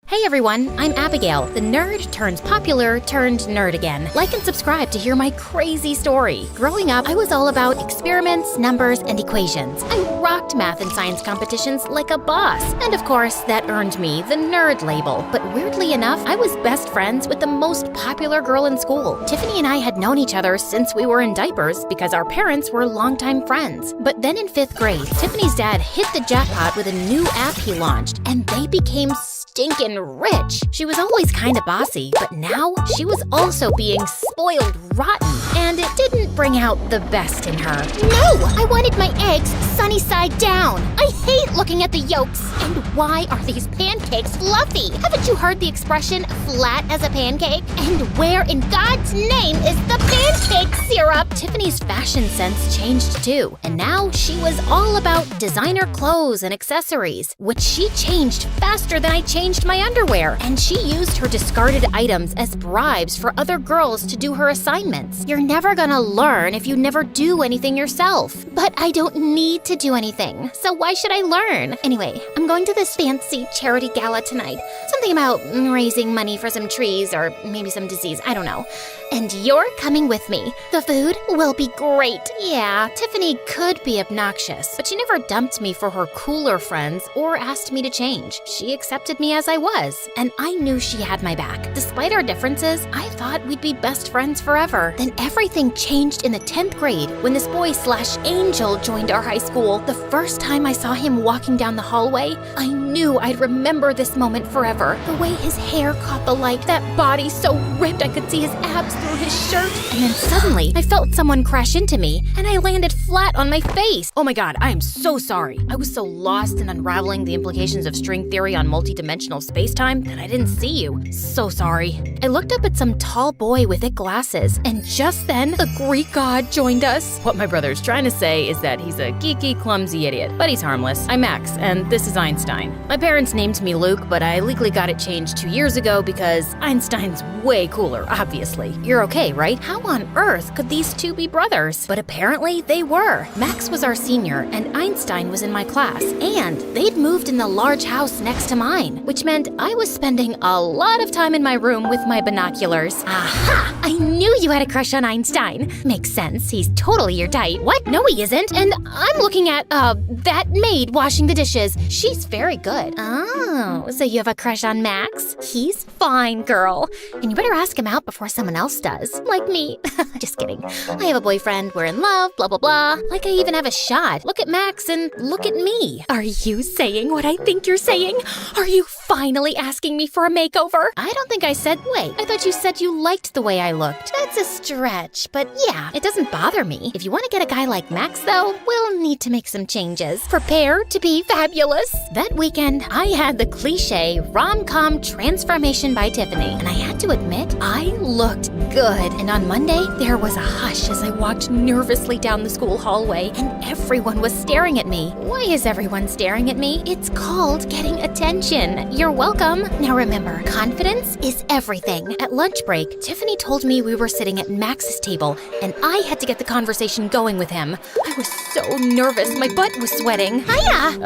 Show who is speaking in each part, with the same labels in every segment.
Speaker 1: Hey everyone, I'm Abigail, the nerd turned popular turned nerd again. Like and subscribe to hear my crazy story. Growing up, I was all about experiments, numbers, and equations. I rocked math and science competitions like a boss. And of course, that earned me the nerd label. But weirdly enough, I was best friends with the most popular girl in school. Tiffany and I had known each other since we were in diapers because our parents were longtime friends. But then in 5th grade, Tiffany's dad hit the jackpot with a new app he launched, and they became stinkin' rich. She was always kinda bossy, but now she was also being spoiled rotten, and it didn't bring out the best in her. No! I wanted my eggs sunny side down. I hate looking at the yolks. And why are these pancakes fluffy? Haven't you heard the expression flat as a pancake? And where in God's name is the pancake syrup? Tiffany's fashion sense changed too, and now she was all about designer clothes and accessories, which she changed faster than I changed my underwear, and she used her discarded items as bribes for other girls to do her assignments. You're never gonna learn if you never do anything yourself. But I don't need to do anything, so why should I learn? Anyway, I'm going to this fancy charity gala tonight. Something about raising money for some trees or maybe some disease, I don't know. And you're coming with me. The food will be great. Yeah, Tiffany could be obnoxious, but she never dumped me for her cooler friends or asked me to change. She accepted me as I was, and I knew she had my back. Despite our differences, I thought we'd be best friends forever. Then everything changed in the 10th grade when this boy/angel joined our high school. The first time I saw him walking down the hallway, I knew I'd remember this moment forever. The way his hair caught the light, that body so ripped I could see his abs through his shirt. And then suddenly, I felt someone crash into me, and I landed flat on my face.
Speaker 2: Oh my god, I am so sorry. I was so lost in unraveling the implications of string theory on multidimensional spacetime that I didn't see you. So sorry.
Speaker 1: I looked up at some tall boy with thick glasses, and just then, the Greek god joined us.
Speaker 2: What my brother's trying to say is that he's a geeky, clumsy idiot, but he's harmless. I'm Max, and this is Einstein. My parents named me Luke, but I legally got it changed 2 years ago because Einstein's way cooler, obviously.
Speaker 1: You're okay, right? How on earth could these two be brothers? But apparently they were. Max was our senior, and Einstein was in my class, and they'd moved in the large house next to mine, which meant I was spending a lot of time in my room with my binoculars. Aha! I knew you had a crush on Einstein. Makes sense, he's totally your type. What? No, he isn't. And I'm looking at, that maid washing the dishes. She's very good. Oh, so you have a crush on Max? He's fine, girl. And you better ask him out before someone else does. Like me. Just kidding. I have a boyfriend, we're in love, blah, blah, blah. Like I even have a shot. Look at Max and look at me. Are you saying what I think you're saying? Are you finally asking me for a makeover? I don't think I said, wait, I thought you said you liked the way I looked. That's a stretch, but yeah, it doesn't bother me. If you want to get a guy like Max, though, we'll need to make some changes. Prepare to be fabulous. That weekend, I had the cliche rom-com transformation by Tiffany, and I had to admit, I looked good. And on Monday, there was a hush as I walked nervously down the school hallway, and everyone was staring at me. Why is everyone staring at me? It's called getting attention. You're welcome. Now remember, confidence is everything. At lunch break, Tiffany told me we were sitting at Max's table, and I had to get the conversation going with him. I was so nervous, my butt was sweating. Hiya!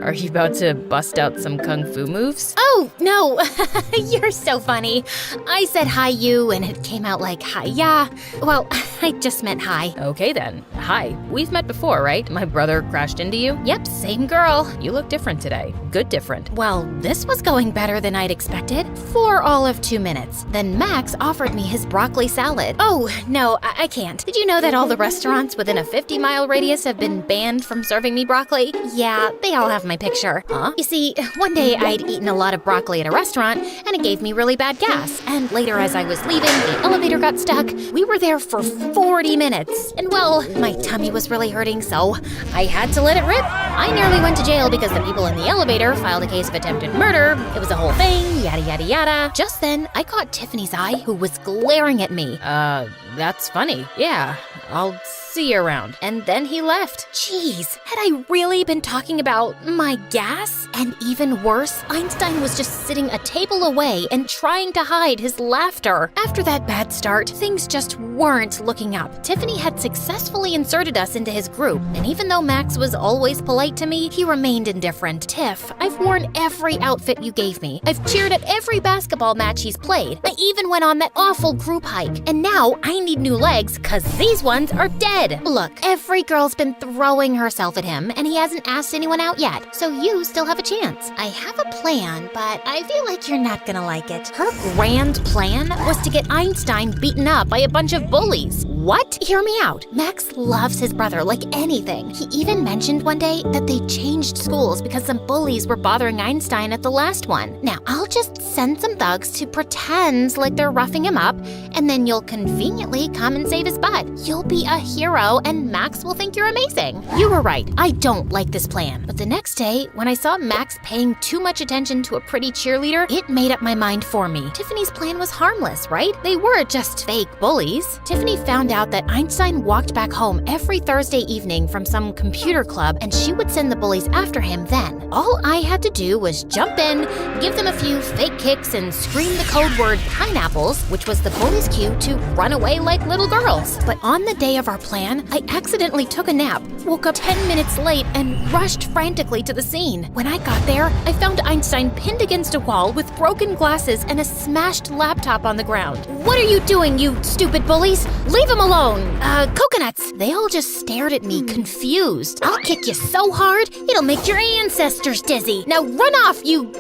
Speaker 2: Are you about to bust out some kung fu moves?
Speaker 1: Oh, no. You're so funny. I said hi you, and it came out like hi-ya. Well, I just meant hi.
Speaker 2: Okay then. Hi. We've met before, right? My brother crashed into you?
Speaker 1: Yep, same girl.
Speaker 2: You look different today. Good different.
Speaker 1: Well, this was going better than I'd expected for all of 2 minutes. Then Max offered me his broccoli salad. Oh, no, I can't. Did you know that all the restaurants within a 50-mile radius have been banned from serving me broccoli? Yeah, they all have my picture.
Speaker 2: Huh?
Speaker 1: You see, one day I'd eaten a lot of broccoli at a restaurant, and it gave me really bad gas. And later, as I was leaving, the elevator got stuck. We were there for 40 minutes. And well, my tummy was really hurting, so I had to let it rip. I nearly went to jail because the people in the elevator filed a case of attempted murder. It was a whole thing, yada yada yada. Just then, I caught Tiffany's eye, who was glaring at me.
Speaker 2: That's funny. Yeah. I'll see you around. And then he left.
Speaker 1: Jeez, had I really been talking about my gas? And even worse, Einstein was just sitting a table away and trying to hide his laughter. After that bad start, things just weren't looking up. Tiffany had successfully inserted us into his group, and even though Max was always polite to me, he remained indifferent. Tiff, I've worn every outfit you gave me. I've cheered at every basketball match he's played. I even went on that awful group hike. And now I need new legs, cause these ones are dead. Look, every girl's been throwing herself at him, and he hasn't asked anyone out yet, so you still have a chance. I have a plan, but I feel like you're not gonna like it. Her grand plan was to get Einstein beaten up by a bunch of bullies. What? Hear me out. Max loves his brother like anything. He even mentioned one day that they changed schools because some bullies were bothering Einstein at the last one. Now, I'll just send some thugs to pretend like they're roughing him up, and then you'll conveniently come and save his butt. You'll be a hero, and Max will think you're amazing. You were right. I don't like this plan. But the next day, when I saw Max paying too much attention to a pretty cheerleader, it made up my mind for me. Tiffany's plan was harmless, right? They were just fake bullies. Tiffany found out that Einstein walked back home every Thursday evening from some computer club, and she would send the bullies after him then. All I had to do was jump in, give them a few fake kicks, and scream the code word pineapples, which was the bullies' cue to run away like little girls. But on the day of our plan, I accidentally took a nap, woke up 10 minutes late, and rushed frantically to the scene. When I got there, I found Einstein pinned against a wall with broken glasses and a smashed laptop on the ground. What are you doing, you stupid bullies? Leave him alone! Coconuts! They all just stared at me, confused. I'll kick you so hard, it'll make your ancestors dizzy. Now run off, you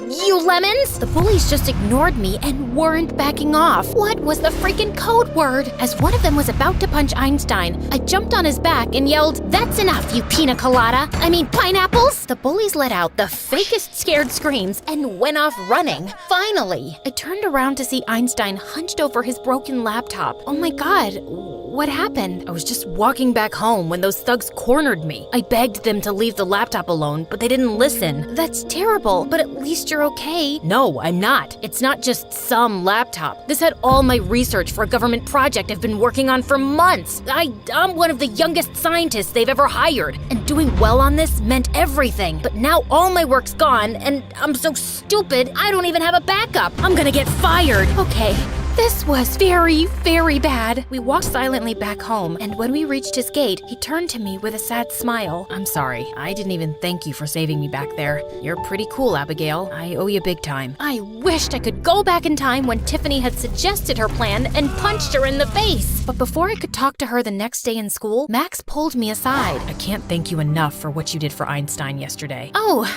Speaker 1: lemons! The bullies just ignored me and weren't backing off. What was the freaking code word? As one of them was about to punch Einstein, I jumped on his back and yelled, "That's enough, you pina colada! I mean pineapples!" The bullies let out the fakest scared screams and went off running. Finally, I turned around to see Einstein hunched over his broken laptop. Oh my god, what happened?
Speaker 2: I was just walking back home when those thugs cornered me. I begged them to leave the laptop alone, but they didn't listen.
Speaker 1: That's terrible, but at least you're okay.
Speaker 2: No, I'm not. It's not just some laptop. This had all my research for a government project I've been working on for months. I'm one of the youngest scientists they've ever hired, and doing well on this meant everything. But now all my work's gone, and I'm so stupid, I don't even have a backup. I'm gonna get fired.
Speaker 1: Okay. This was very, very bad. We walked silently back home, and when we reached his gate, he turned to me with a sad smile.
Speaker 2: I'm sorry. I didn't even thank you for saving me back there. You're pretty cool, Abigail. I owe you big time.
Speaker 1: I wished I could go back in time when Tiffany had suggested her plan and punched her in the face. But before I could talk to her the next day in school, Max pulled me aside.
Speaker 2: I can't thank you enough for what you did for Einstein yesterday.
Speaker 1: Oh,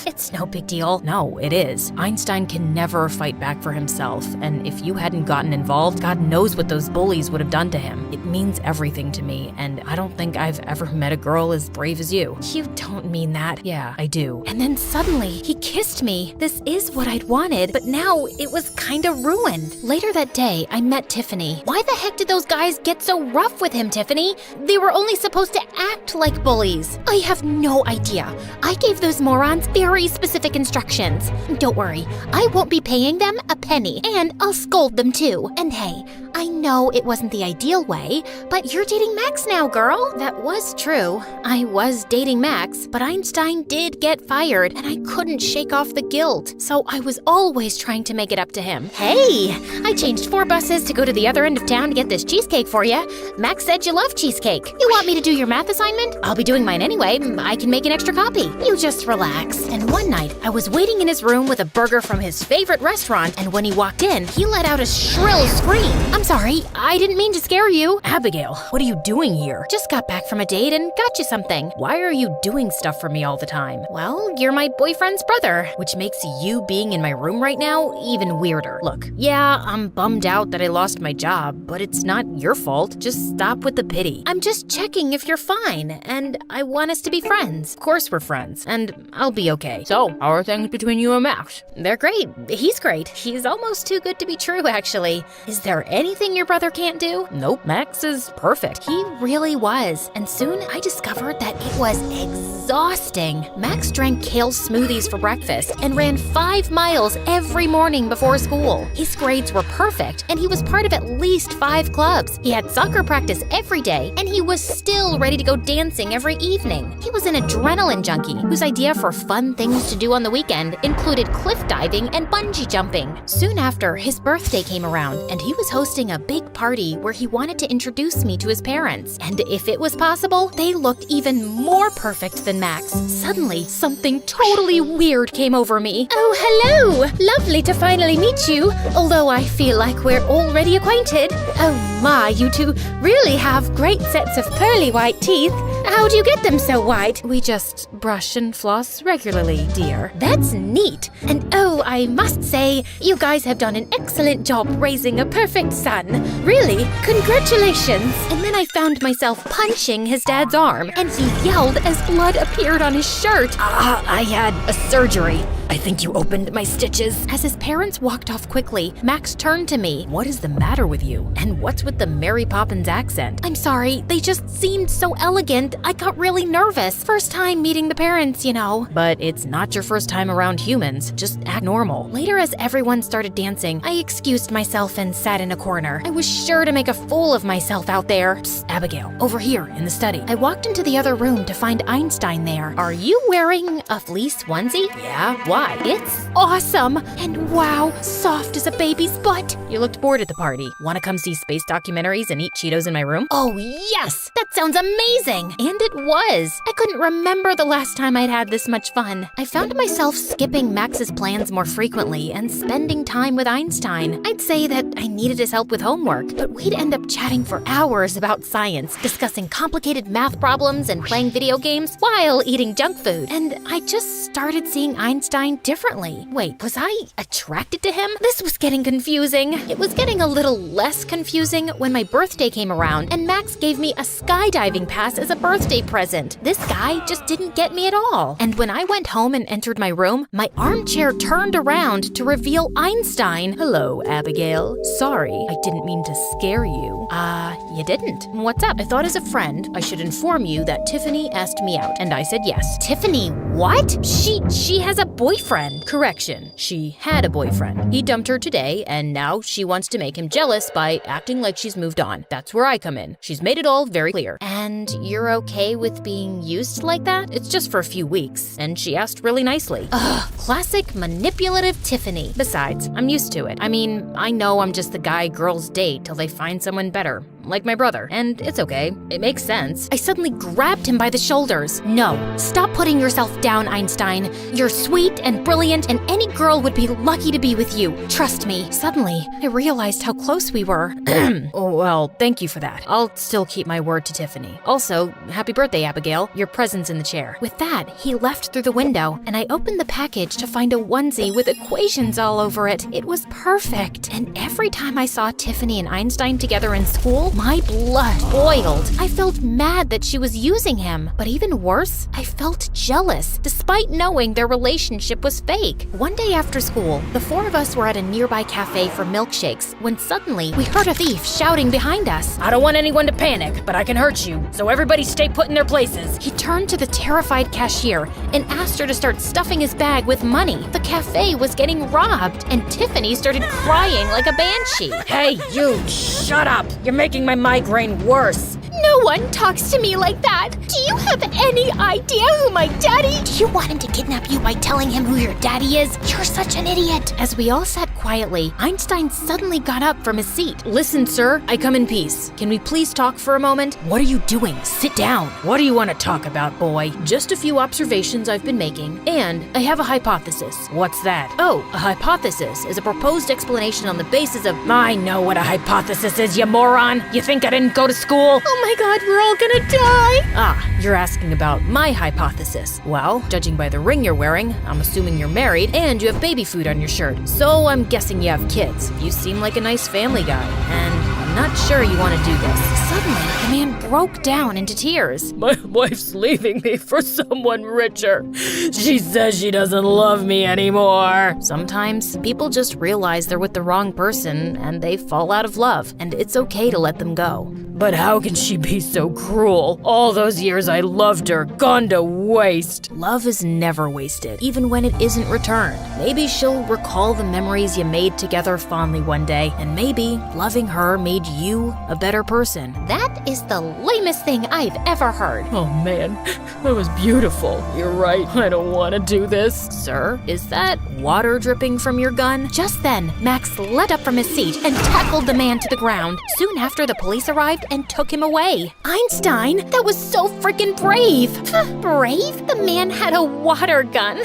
Speaker 1: it's no big deal.
Speaker 2: No, it is. Einstein can never fight back for himself, and if you hadn't gotten involved, God knows what those bullies would have done to him. It means everything to me, and I don't think I've ever met a girl as brave as you.
Speaker 1: You don't mean that.
Speaker 2: Yeah, I do.
Speaker 1: And then suddenly, he kissed me. This is what I'd wanted, but now it was kinda ruined. Later that day, I met Tiffany. Why the heck did those guys get so rough with him, Tiffany? They were only supposed to act like bullies. I have no idea. I gave those morons very specific instructions. Don't worry, I won't be paying them a penny, and I'll scold them too. And hey, I know it wasn't the ideal way, but you're dating Max now, girl. That was true. I was dating Max, but Einstein did get fired, and I couldn't shake off the guilt. So I was always trying to make it up to him. Hey, I changed 4 buses to go to the other end of town to get this cheesecake for you. Max said you love cheesecake. You want me to do your math assignment? I'll be doing mine anyway. I can make an extra copy. You just relax. And one night, I was waiting in his room with a burger from his favorite restaurant, and when he walked in, he let out a shrill scream. I'm sorry, I didn't mean to scare you.
Speaker 2: Abigail, what are you doing here?
Speaker 1: Just got back from a date and got you something.
Speaker 2: Why are you doing stuff for me all the time?
Speaker 1: Well, you're my boyfriend's brother.
Speaker 2: Which makes you being in my room right now even weirder. Look, yeah, I'm bummed out that I lost my job, but it's not your fault. Just stop with the pity.
Speaker 1: I'm just checking if you're fine, and I want us to be friends.
Speaker 2: Of course we're friends, and I'll be okay. So, how are things between you and Max?
Speaker 1: They're great. He's great. He's almost too good to be true, actually. Is there anything you're your brother can't do?
Speaker 2: Nope, Max is perfect.
Speaker 1: He really was, and soon I discovered that it was exhausting. Max drank kale smoothies for breakfast and ran 5 miles every morning before school. His grades were perfect, and he was part of at least 5 clubs. He had soccer practice every day, and he was still ready to go dancing every evening. He was an adrenaline junkie whose idea for fun things to do on the weekend included cliff diving and bungee jumping. Soon after, his birthday came around, and he was hosting a big party where he wanted to introduce me to his parents. And if it was possible, they looked even more perfect than Max. Suddenly, something totally weird came over me.
Speaker 3: Oh, hello! Lovely to finally meet you, although I feel like we're already acquainted. Oh my, you two really have great sets of pearly white teeth. How do you get them so white?
Speaker 2: We just brush and floss regularly, dear.
Speaker 3: That's neat. And oh, I must say, you guys have done an excellent job raising a perfect son. Really, congratulations. And then I found myself punching his dad's arm, and he yelled as blood appeared on his shirt.
Speaker 2: I had a surgery. I think you opened my stitches.
Speaker 1: As his parents walked off quickly, Max turned to me.
Speaker 2: What is the matter with you? And what's with the Mary Poppins accent?
Speaker 1: I'm sorry, they just seemed so elegant. I got really nervous. First time meeting the parents, you know.
Speaker 2: But it's not your first time around humans. Just act normal.
Speaker 1: Later, as everyone started dancing, I excused myself and sat in a corner. I was sure to make a fool of myself out there.
Speaker 2: Psst, Abigail, over here in the study.
Speaker 1: I walked into the other room to find Einstein there. Are you wearing a fleece onesie?
Speaker 2: Yeah, why?
Speaker 1: It's awesome! And wow, soft as a baby's butt.
Speaker 2: You looked bored at the party. Want to come see space documentaries and eat Cheetos in my room?
Speaker 1: Oh yes! That sounds amazing! And it was. I couldn't remember the last time I'd had this much fun. I found myself skipping Max's plans more frequently and spending time with Einstein. I'd say that I needed his help with homework, but we'd end up chatting for hours about science, discussing complicated math problems and playing video games while eating junk food. And I just started seeing Einstein differently. Wait, was I attracted to him? This was getting confusing. It was getting a little less confusing when my birthday came around and Max gave me a skydiving pass as a birthday present. This guy just didn't get me at all. And when I went home and entered my room, my armchair turned around to reveal Einstein.
Speaker 2: Hello, Abigail. Sorry, I didn't mean to scare you.
Speaker 1: You didn't.
Speaker 2: What's up? I thought as a friend, I should inform you that Tiffany asked me out, and I said yes.
Speaker 1: Tiffany, what? She has a boyfriend.
Speaker 2: Correction, she had a boyfriend. He dumped her today, and now she wants to make him jealous by acting like she's moved on. That's where I come in. She's made it all very clear.
Speaker 1: And you're okay with being used like that?
Speaker 2: It's just for a few weeks, and she asked really nicely.
Speaker 1: Ugh, classic manipulative Tiffany.
Speaker 2: Besides, I'm used to it. I mean, I know I'm just the guy girls date till they find someone better, like my brother, and it's okay. It makes sense.
Speaker 1: I suddenly grabbed him by the shoulders. No, stop putting yourself down, Einstein. You're sweet and brilliant, and any girl would be lucky to be with you. Trust me. Suddenly, I realized how close we were.
Speaker 2: Oh, well, thank you for that. I'll still keep my word to Tiffany. Also, happy birthday, Abigail. Your present's in the chair.
Speaker 1: With that, he left through the window, and I opened the package to find a onesie with equations all over it. It was perfect. And every time I saw Tiffany and Einstein together in school, my blood boiled. I felt mad that she was using him, but even worse, I felt jealous, despite knowing their relationship was fake. One day after school, the 4 of us were at a nearby cafe for milkshakes when suddenly we heard a thief shouting behind us.
Speaker 2: I don't want anyone to panic, but I can hurt you, so everybody stay put in their places.
Speaker 1: He turned to the terrified cashier and asked her to start stuffing his bag with money. The cafe was getting robbed, and Tiffany started crying like a banshee.
Speaker 2: Hey, you, shut up. You're making my migraine worse.
Speaker 3: No one talks to me like that. Do you have any idea who my daddy?
Speaker 1: Do you want him to kidnap you by telling him who your daddy is? You're such an idiot. As we all sat quietly, Einstein suddenly got up from his seat.
Speaker 2: Listen, sir, I come in peace. Can we please talk for a moment? What are you doing? Sit down. What do you want to talk about, boy? Just a few observations I've been making, and I have a hypothesis. What's that? Oh, a hypothesis is a proposed explanation on the basis of... I know what a hypothesis is, you moron. You think I didn't go to school?
Speaker 3: Oh my god, we're all gonna die!
Speaker 2: Ah, you're asking about my hypothesis. Well, judging by the ring you're wearing, I'm assuming you're married and you have baby food on your shirt. So I'm guessing you have kids. You seem like a nice family guy. And I'm not sure you want to do this. Suddenly, the man broke down into tears. My wife's leaving me for someone richer. She says she doesn't love me anymore. Sometimes people just realize they're with the wrong person and they fall out of love, and it's okay to let them go. But how can she be so cruel? All those years I loved her, gone to waste. Love is never wasted, even when it isn't returned. Maybe she'll recall the memories you made together fondly one day, and maybe loving her made you a better person.
Speaker 3: That is the lamest thing I've ever heard.
Speaker 2: Oh man, that was beautiful. You're right, I don't want to do this. Sir, is that water dripping from your gun?
Speaker 3: Just then, Max leapt up from his seat and tackled the man to the ground. Soon after, the police arrived and took him away. Einstein, that was so freaking brave. Brave? The man had a water gun.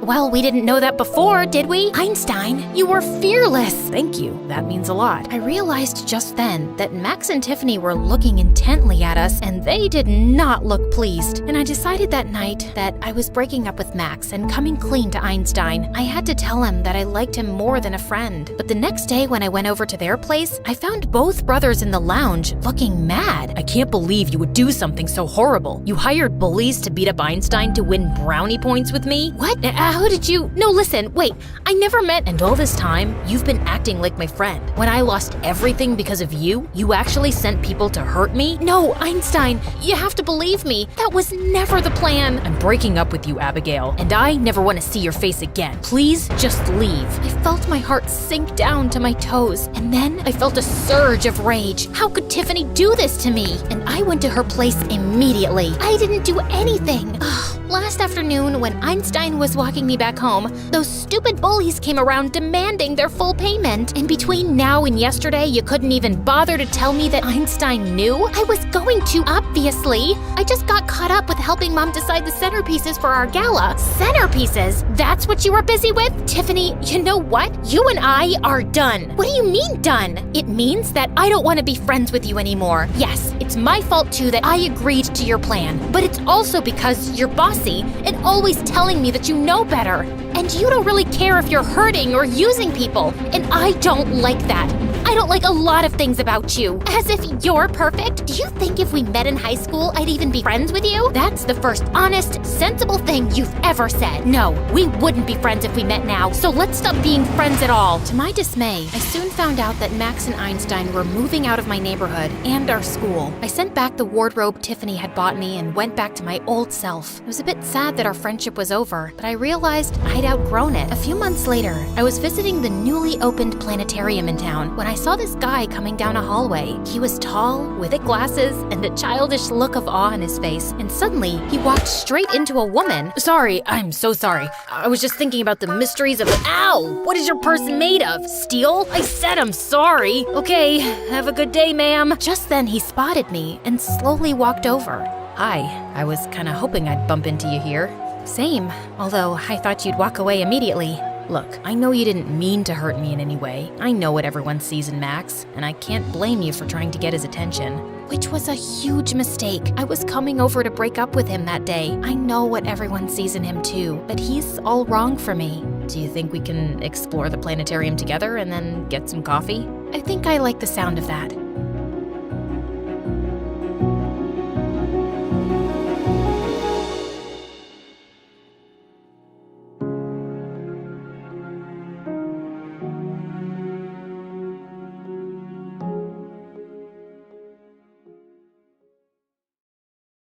Speaker 3: Well, we didn't know that before, did we? Einstein, you were fearless.
Speaker 2: Thank you, that means a lot.
Speaker 3: I realized just then that Max and Tiffany were looking intently at us, and they did not look pleased. And I decided that night that I was breaking up with Max and coming clean to Einstein. I had to tell him that I liked him more than a friend. But the next day when I went over to their place, I found both brothers in the lounge looking mad.
Speaker 2: I can't believe you would do something so horrible. You hired bullies to beat up Einstein to win brownie points with me?
Speaker 3: What? How did you? No, listen, wait. I never meant.
Speaker 2: And all this time, you've been acting like my friend. When I lost everything because of you, you actually sent people to hurt me?
Speaker 3: No, Einstein, you have to believe me. That was never the plan.
Speaker 2: I'm breaking up with you, Abigail, and I never want to see your face again. Please just leave.
Speaker 3: I felt my heart sink down to my toes, and then I felt a surge of rage. How could Tiffany do this to me? And I went to her place immediately. I didn't do anything. Last afternoon, when Einstein was walking me back home, those stupid bullies came around demanding their full payment. And between now and yesterday, you couldn't even bother to tell me that Einstein knew? I was going to, obviously. I just got caught up with helping Mom decide the centerpieces for our gala. Centerpieces? That's what you were busy with? Tiffany, you know what? You and I are done. What do you mean done? It means that I don't want to be friends with you anymore. Yes, it's my fault too that I agreed to your plan, but it's also because you're bossy and always telling me that you know better. And you don't really care if you're hurting or using people, and I don't like that. I don't like a lot of things about you. As if you're perfect. Do you think if we met in high school, I'd even be friends with you? That's the first honest, sensible thing you've ever said. No, we wouldn't be friends if we met now, so let's stop being friends at all. To my dismay, I soon found out that Max and Einstein were moving out of my neighborhood and our school. I sent back the wardrobe Tiffany had bought me and went back to my old self. It was a bit sad that our friendship was over, but I realized I'd outgrown it. A few months later, I was visiting the newly opened planetarium in town when I saw this guy coming down a hallway. He was tall, with thick glasses, and a childish look of awe on his face, and suddenly he walked straight into a woman.
Speaker 2: Sorry, I'm so sorry. I was just thinking about the mysteries of Ow! What is your purse made of? Steel? I said I'm sorry. Okay, have a good day, ma'am.
Speaker 3: Just then he spotted me and slowly walked over.
Speaker 2: Hi, I was kinda hoping I'd bump into you here.
Speaker 3: Same, although I thought you'd walk away immediately.
Speaker 2: Look, I know you didn't mean to hurt me in any way. I know what everyone sees in Max, and I can't blame you for trying to get his attention.
Speaker 3: Which was a huge mistake. I was coming over to break up with him that day. I know what everyone sees in him too, but he's all wrong for me.
Speaker 2: Do you think we can explore the planetarium together and then get some coffee?
Speaker 3: I think I like the sound of that.